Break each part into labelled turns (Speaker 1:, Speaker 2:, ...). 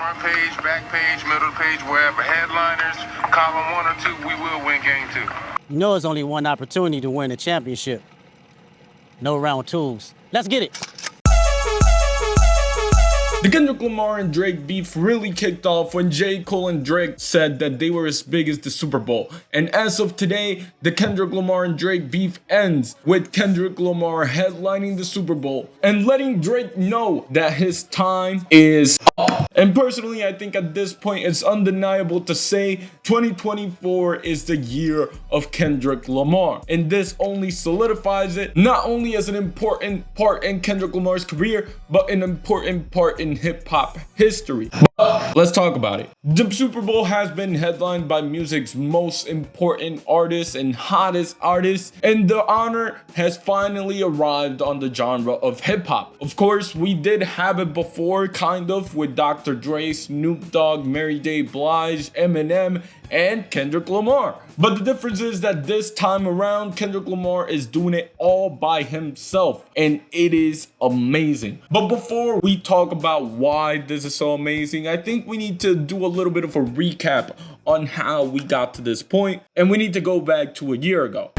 Speaker 1: front page, back page, middle page, wherever. Headliners, column 1 or 2, we will win game 2.
Speaker 2: You know it's only one opportunity to win a championship. No round twos. Let's get it.
Speaker 3: The Kendrick Lamar and Drake beef really kicked off when J. Cole and Drake said that they were as big as the Super Bowl. And as of today, the Kendrick Lamar and Drake beef ends with Kendrick Lamar headlining the Super Bowl and letting Drake know that his time is up. And personally, I think at this point, it's undeniable to say 2024 is the year of Kendrick Lamar. And this only solidifies it, not only as an important part in Kendrick Lamar's career, but an important part in hip-hop history. But let's talk about it. The Super Bowl has been headlined by music's most important artists and hottest artists, and the honor has finally arrived on the genre of hip-hop. Of course, we did have it before, kind of, with Dr. Dre, Snoop Dogg, Mary J. Blige, Eminem, and Kendrick Lamar. But the difference is that this time around, Kendrick Lamar is doing it all by himself, and it is amazing. But before we talk about why this is so amazing, I think we need to do a little bit of a recap on how we got to this point, and we need to go back to a year ago.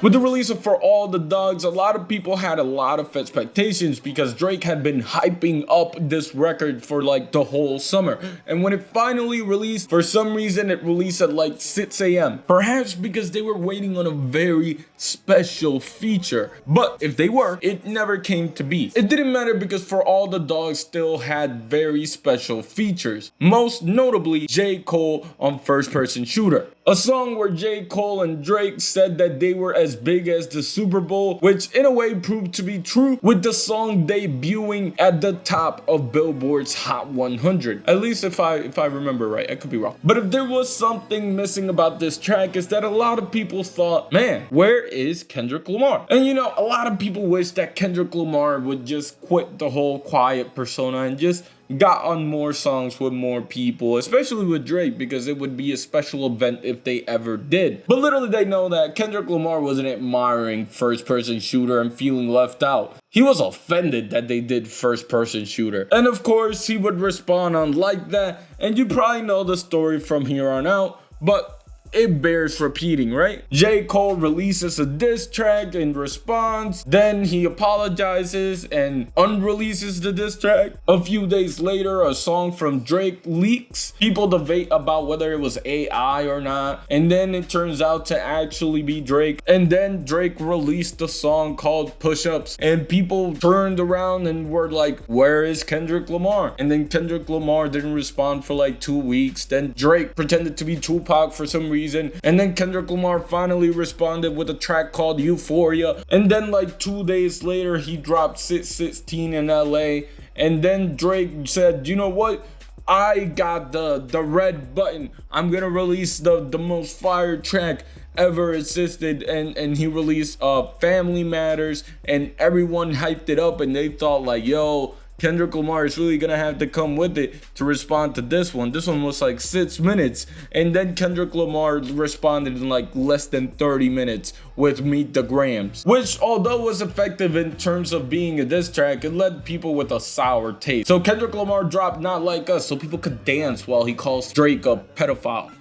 Speaker 3: With the release of For All the Dogs, a lot of people had a lot of expectations because Drake had been hyping up this record for like the whole summer. And when it finally released, for some reason it released at like 6 a.m. Perhaps because they were waiting on a very special feature. But if they were, it never came to be. It didn't matter because For All the Dogs still had very special features. Most notably, J. Cole on First Person Shooter. A song where J. Cole and Drake said that they were as big as the Super Bowl, which in a way proved to be true, with the song debuting at the top of Billboard's Hot 100. At least if I remember right, I could be wrong. But if there was something missing about this track, is that a lot of people thought, man, where is Kendrick Lamar? And you know, a lot of people wish that Kendrick Lamar would just quit the whole quiet persona and just got on more songs with more people, especially with Drake, because it would be a special event if they ever did. But little did they know that Kendrick Lamar wasn't admiring First Person Shooter and feeling left out. He was offended that they did First Person Shooter. And of course, he would respond on like that, and you probably know the story from here on out, but it bears repeating, right? J. Cole releases a diss track in response, then he apologizes and unreleases the diss track. A few days later, a song from Drake leaks. People debate about whether it was AI or not, and then it turns out to actually be Drake. And then Drake released a song called Push Ups, and people turned around and were like, where is Kendrick Lamar? And then Kendrick Lamar didn't respond for like 2 weeks. Then Drake pretended to be Tupac for some reason. And then Kendrick Lamar finally responded with a track called Euphoria. And then like 2 days later, he dropped 616 in LA. And then Drake said, you know what? I got the red button. I'm gonna release the most fire track ever existed, and he released Family Matters, and everyone hyped it up, and they thought like, yo, Kendrick Lamar is really gonna have to come with it to respond to this one. This one was like 6 minutes, and then Kendrick Lamar responded in like less than 30 minutes with Meet the Grams, which although was effective in terms of being a diss track, it led people with a sour taste. So Kendrick Lamar dropped Not Like Us so people could dance while he calls Drake a pedophile.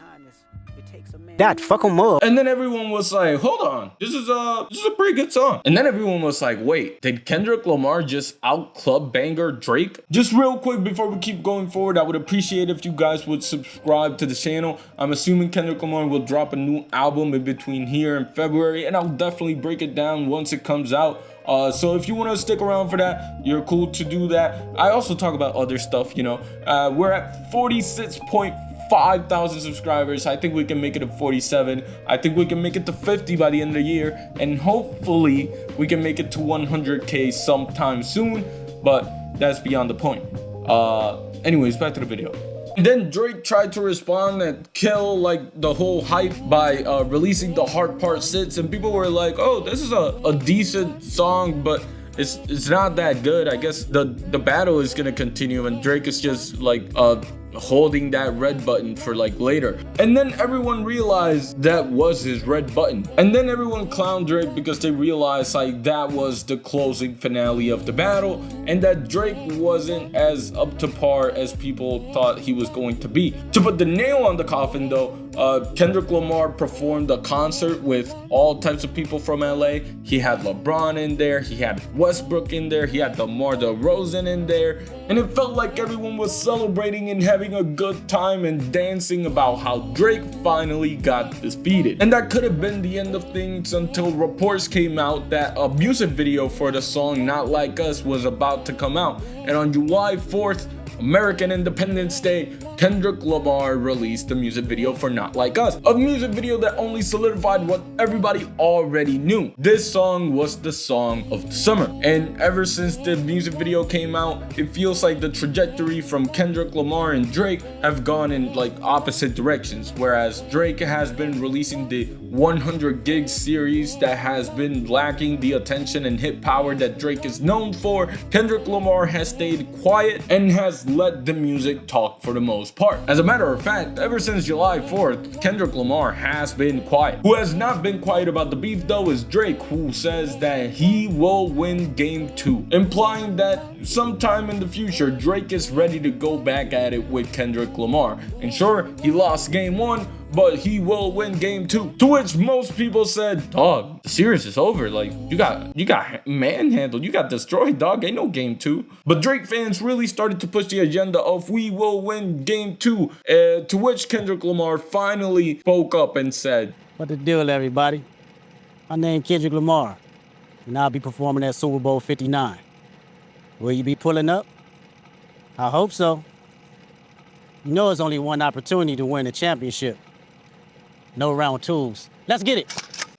Speaker 2: That fuck 'em up.
Speaker 3: And then everyone was like, hold on, this is a pretty good song. And then everyone was like, wait, did Kendrick Lamar just out club banger Drake? Just real quick before we keep going forward, I would appreciate if you guys would subscribe to the channel. I'm assuming Kendrick Lamar will drop a new album in between here and February, and I'll definitely break it down once it comes out. So if you want to stick around for that, you're cool to do that. I also talk about other stuff, you know. We're at 46,500 subscribers. I think we can make it to 47. I think we can make it to 50 by the end of the year, and hopefully we can make it to 100K sometime soon, but that's beyond the point. Anyways, back to the video. And then Drake tried to respond and kill like the whole hype by releasing the Hard Part 6, and people were like, oh, this is a decent song, but it's not that good. I guess the battle is gonna continue, and Drake is just like holding that red button for like later. And then everyone realized that was his red button. And then everyone clowned Drake because they realized like that was the closing finale of the battle and that Drake wasn't as up to par as people thought he was going to be. To put the nail on the coffin though, Kendrick Lamar performed a concert with all types of people from LA. He had LeBron in there, he had Westbrook in there, he had DeMar DeRozan in there, and it felt like everyone was celebrating and having a good time and dancing about how Drake finally got defeated. And that could have been the end of things until reports came out that a music video for the song Not Like Us was about to come out. And on July 4th, American Independence Day, Kendrick Lamar released the music video for Not Like Us, a music video that only solidified what everybody already knew. This song was the song of the summer, and ever since the music video came out, it feels like the trajectory from Kendrick Lamar and Drake have gone in like opposite directions. Whereas Drake has been releasing the 100 gig series that has been lacking the attention and hit power that Drake is known for, Kendrick Lamar has stayed quiet and has let the music talk for the most part. As a matter of fact, ever since July 4th, Kendrick Lamar has been quiet. Who has not been quiet about the beef though is Drake, who says that he will win game 2, implying that sometime in the future Drake is ready to go back at it with Kendrick Lamar. And sure, he lost game 1, but he will win game 2. To which most people said, dog, the series is over. Like, you got manhandled, you got destroyed, dog. Ain't no game 2. But Drake fans really started to push the agenda of we will win game 2. To which Kendrick Lamar finally spoke up and said,
Speaker 2: What the deal, everybody? My name Kendrick Lamar, and I'll be performing at Super Bowl 59. Will you be pulling up? I hope so. You know it's only one opportunity to win a championship. No round twos. Let's get it.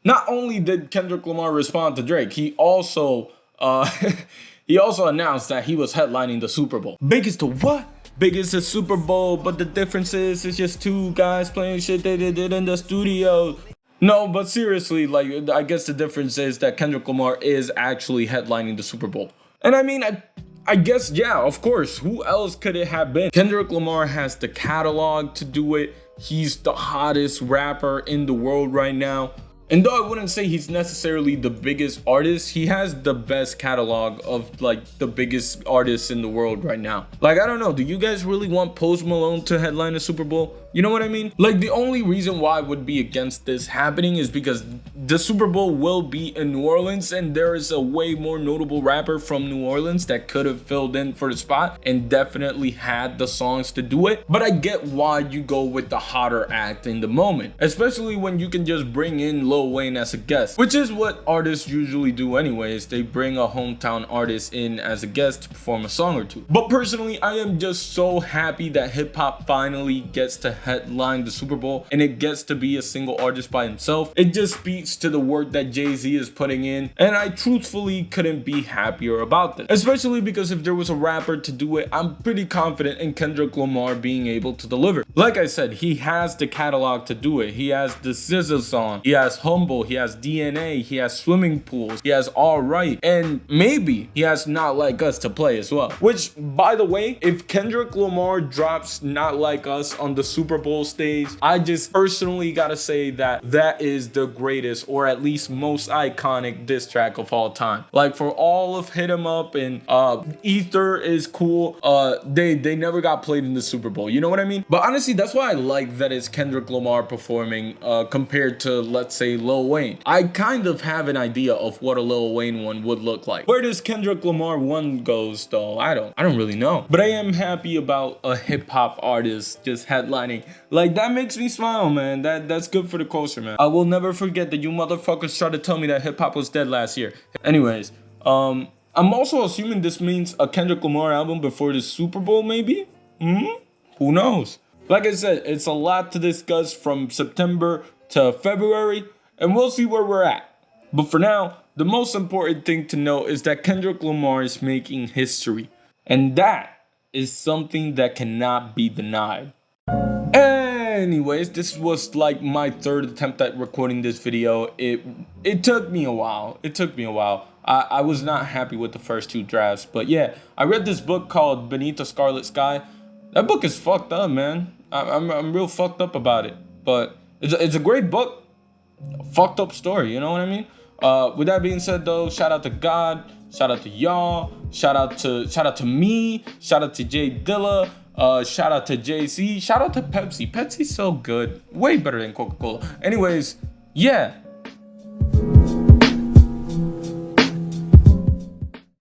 Speaker 3: Not only did Kendrick Lamar respond to Drake, he also announced that he was headlining the Super Bowl. Big as the what? Big as the Super Bowl, but the difference is it's just two guys playing shit they did in the studio. No, but seriously, like, I guess the difference is that Kendrick Lamar is actually headlining the Super Bowl. And I mean, I guess, yeah, of course, who else could it have been? Kendrick Lamar has the catalog to do it. He's the hottest rapper in the world right now. And though I wouldn't say he's necessarily the biggest artist, he has the best catalog of like the biggest artists in the world right now. Like, I don't know, do you guys really want Post Malone to headline a Super Bowl? You know what I mean? Like, the only reason why I would be against this happening is because the Super Bowl will be in New Orleans, and there is a way more notable rapper from New Orleans that could have filled in for the spot and definitely had the songs to do it. But I get why you go with the hotter act in the moment, especially when you can just bring in Lil Wayne as a guest, which is what artists usually do anyways. They bring a hometown artist in as a guest to perform a song or two. But personally, I am just so happy that hip hop finally gets to headline the Super Bowl and it gets to be a single artist by himself. It just speaks to the work that Jay-Z is putting in, and I truthfully couldn't be happier about this, especially because if there was a rapper to do it, I'm pretty confident in Kendrick Lamar being able to deliver. Like I said, he has the catalog to do it. He has the SZA song, he has Humble, he has DNA, he has Swimming Pools, he has Alright, and maybe he has Not Like Us to play as well. Which, by the way, if Kendrick Lamar drops Not Like Us on the Super Bowl stage, I just personally gotta say that that is the greatest, or at least most iconic diss track of all time. Like, for all of Hit 'Em Up and Ether is cool, they never got played in the Super Bowl, you know what I mean? But honestly, that's why I like that it's Kendrick Lamar performing compared to, let's say, Lil Wayne. I kind of have an idea of what a Lil Wayne one would look like. Where does Kendrick Lamar one goes though, I don't really know. But I am happy about a hip hop artist just headlining. Like, that makes me smile, man. That's good for the culture, man. I will never forget that you motherfuckers tried to tell me that hip hop was dead last year. Anyways, I'm also assuming this means a Kendrick Lamar album before the Super Bowl, maybe? Who knows? Like I said, it's a lot to discuss from September to February, and we'll see where we're at. But for now, the most important thing to know is that Kendrick Lamar is making history, and that is something that cannot be denied. Anyways, this was like my third attempt at recording this video. It took me a while. I was not happy with the first two drafts, but yeah, I read this book called Beneath the Scarlet Sky. That book is fucked up, man. I'm real fucked up about it. But it's a great book. Fucked up story, you know what I mean? With that being said, though, shout out to God, shout out to y'all, shout out to me, shout out to Jay Dilla, shout out to JC, shout out to Pepsi. Pepsi's so good, way better than Coca-Cola. Anyways, yeah.